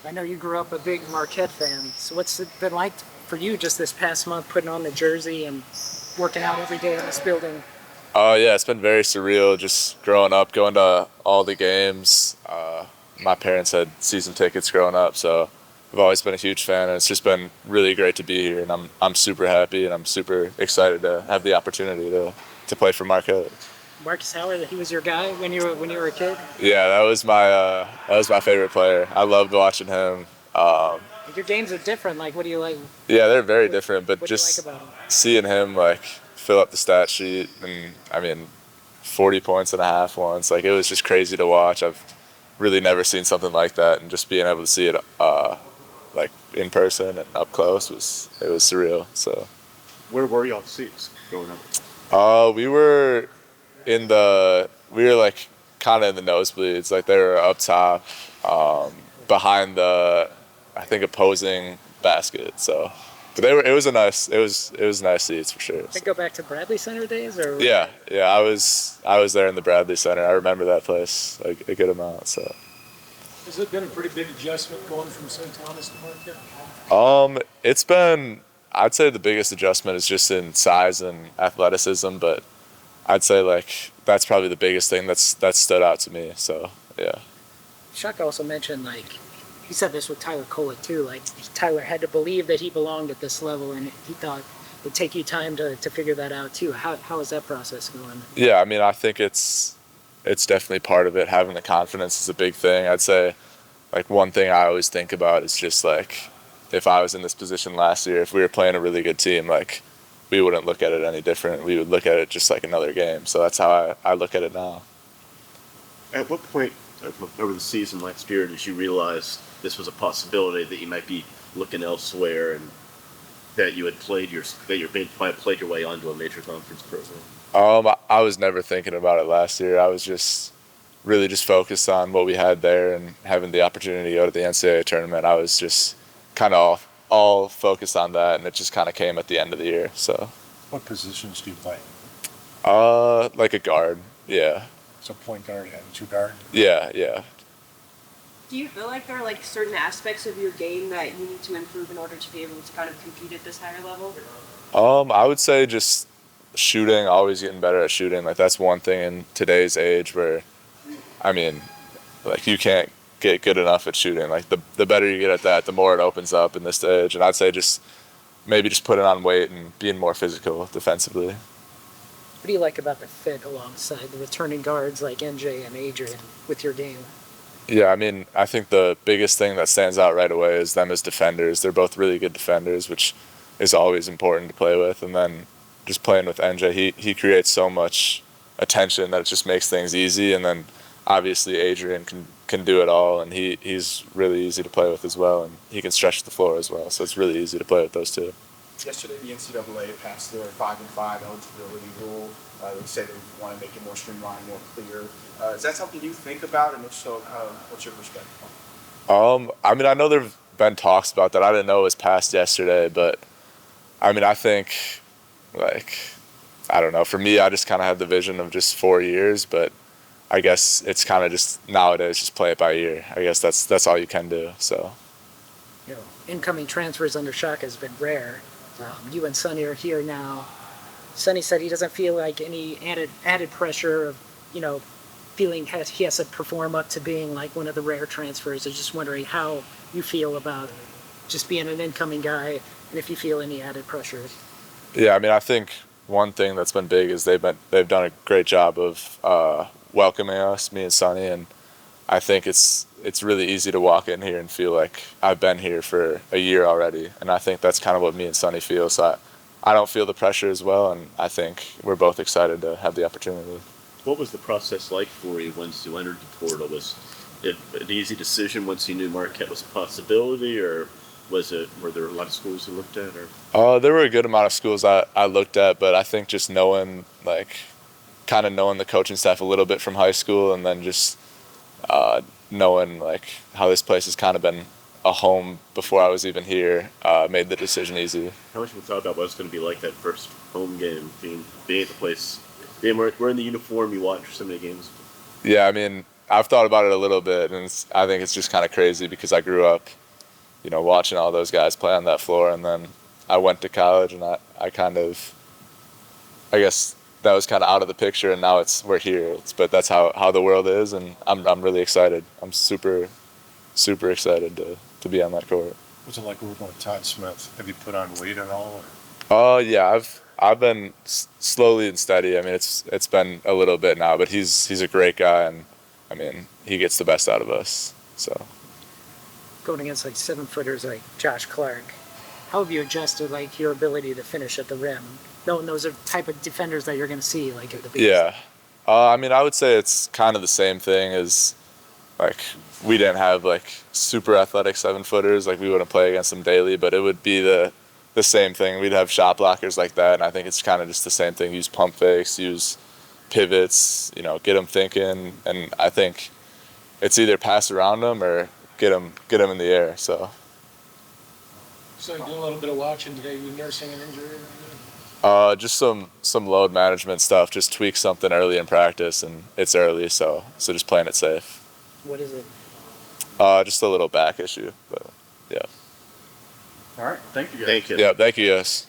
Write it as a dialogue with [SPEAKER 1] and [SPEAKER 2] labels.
[SPEAKER 1] I know you grew up a big Marquette fan. So what's it been like for you just this past month putting on the jersey and working out every day in this building?
[SPEAKER 2] Oh yeah, it's been very surreal just growing up, going to all the games. My parents had season tickets growing up, so I've always been a huge fan, and it's just been really great to be here. And I'm super happy, and I'm super excited to have the opportunity to play for Marquette.
[SPEAKER 1] Marcus Howard, he was your guy when you were a kid.
[SPEAKER 2] Yeah, that was my favorite player. I loved watching him.
[SPEAKER 1] Your games are different. Like, what do you like?
[SPEAKER 2] Yeah, they're very different, but
[SPEAKER 1] What do you like
[SPEAKER 2] just
[SPEAKER 1] about him?
[SPEAKER 2] seeing him like fill up the stat sheet, and I mean, 40 points and a half once, like it was just crazy to watch. I've really never seen something like that, and just being able to see it like in person and up close was surreal. So
[SPEAKER 3] Where were y'all seats growing up?
[SPEAKER 2] we were we were like kind of in the nosebleeds, like they were up top, behind the I think opposing basket. So, but it was nice seats for sure.
[SPEAKER 1] They go back to Bradley Center days, or
[SPEAKER 2] Yeah, I was there in the Bradley Center. I remember that place like a good amount. So.
[SPEAKER 4] Has it been a pretty big adjustment going from St. Thomas to Marquette?
[SPEAKER 2] It's been, I'd say the biggest adjustment is just in size and athleticism, but I'd say like that's probably the biggest thing that stood out to me. So yeah.
[SPEAKER 1] Chuck also mentioned, like, he said this with Tyler Kolek too. Like, Tyler had to believe that he belonged at this level, and he thought it'd take you time to figure that out too. How is that process going?
[SPEAKER 2] Yeah, I mean, I think it's definitely part of it. Having the confidence is a big thing. I'd say like one thing I always think about is just like if I was in this position last year, if we were playing a really good team, like we wouldn't look at it any different. We would look at it just like another game. So that's how I look at it now.
[SPEAKER 3] At what point over the season last year did you realize this was a possibility that you might be looking elsewhere and that you had might have played your way onto a major conference program?
[SPEAKER 2] I was never thinking about it last year. I was just really just focused on what we had there and having the opportunity to go to the NCAA tournament. I was just kind of all focused on that, and it just kind of came at the end of the year. So,
[SPEAKER 4] What positions do you play?
[SPEAKER 2] like a guard. Yeah,
[SPEAKER 4] So point guard and two guard?
[SPEAKER 2] yeah.
[SPEAKER 5] Do you feel like there are like certain aspects of your game that you need to improve in order to be able to kind of compete at this higher level?
[SPEAKER 2] I would say just shooting, always getting better at shooting. Like that's one thing in today's age where, I mean, like you can't get good enough at shooting. Like the better you get at that, the more it opens up in this stage. And I'd say just maybe just putting on weight and being more physical defensively.
[SPEAKER 1] What do you like about the fit alongside the returning guards like NJ and Adrian with your game?
[SPEAKER 2] Yeah, I mean, I think the biggest thing that stands out right away is them as defenders. They're both really good defenders, which is always important to play with. And then just playing with NJ, he creates so much attention that it just makes things easy. And then obviously Adrian can do it all, and he's really easy to play with as well, and he can stretch the floor as well. So it's really easy to play with those two.
[SPEAKER 6] Yesterday, the NCAA passed their 5-and-5 eligibility rule. They say they want to make it more streamlined, more clear. Is that something you think about, and if so, what's your perspective?
[SPEAKER 2] I mean, I know there've been talks about that. I didn't know it was passed yesterday, but I mean, I think, like, I don't know. For me, I just kind of had the vision of just 4 years, but I guess it's kind of just nowadays just play it by ear. I guess that's all you can do. So,
[SPEAKER 1] Incoming transfers under Shaka has been rare. You and Sonny are here now. Sonny said he doesn't feel like any added pressure of, feeling he has to perform up to being like one of the rare transfers. I was just wondering how you feel about just being an incoming guy, and if you feel any added pressure.
[SPEAKER 2] yeah, I mean, I think one thing that's been big is they've done a great job of welcoming us, me and Sonny, and I think it's really easy to walk in here and feel like I've been here for a year already, and I think that's kind of what me and Sonny feel. So I don't feel the pressure as well, and I think we're both excited to have the opportunity.
[SPEAKER 3] What was the process like for you once you entered the portal? Was it an easy decision once you knew Marquette was a possibility, or were there a lot of schools you looked at? Or
[SPEAKER 2] There were a good amount of schools I looked at, but I think just knowing the coaching staff a little bit from high school, and then just knowing like how this place has kind of been a home before I was even here, made the decision easy.
[SPEAKER 3] how much have you thought about what it's going to be like that first home game, being at the place, being wearing the uniform you watch so many games?
[SPEAKER 2] Yeah, I mean, I've thought about it a little bit, and I think it's just kind of crazy because I grew up, watching all those guys play on that floor, and then I went to college, and I guess that was kind of out of the picture, and now we're here. But that's how the world is, and I'm really excited. I'm super excited to be on that court.
[SPEAKER 7] What's it like working with Todd Smith? Have you put on weight at all?
[SPEAKER 2] Oh yeah, I've been slowly and steady. I mean, it's been a little bit now, but he's a great guy, and I mean, he gets the best out of us. So
[SPEAKER 1] Going against like 7-footers like Josh Clark, how have you adjusted like your ability to finish at the rim? Knowing those are the type of defenders that you're going to see like at the base.
[SPEAKER 2] yeah, I mean, I would say it's kind of the same thing as like we didn't have like super athletic 7-footers, like we wouldn't play against them daily, but it would be the same thing. We'd have shot blockers like that, and I think it's kind of just the same thing. Use pump fakes, use pivots, get them thinking, and I think it's either pass around them or get them in the air. So
[SPEAKER 4] So you're doing a little bit of watching today. You nursing an injury? Or anything?
[SPEAKER 2] just some load management stuff. Just tweak something early in practice, and it's early, so just playing it safe.
[SPEAKER 1] What is it?
[SPEAKER 2] Just a little back issue, but yeah.
[SPEAKER 6] All right, thank you guys.
[SPEAKER 3] Thank you.
[SPEAKER 2] Yeah, thank you, guys.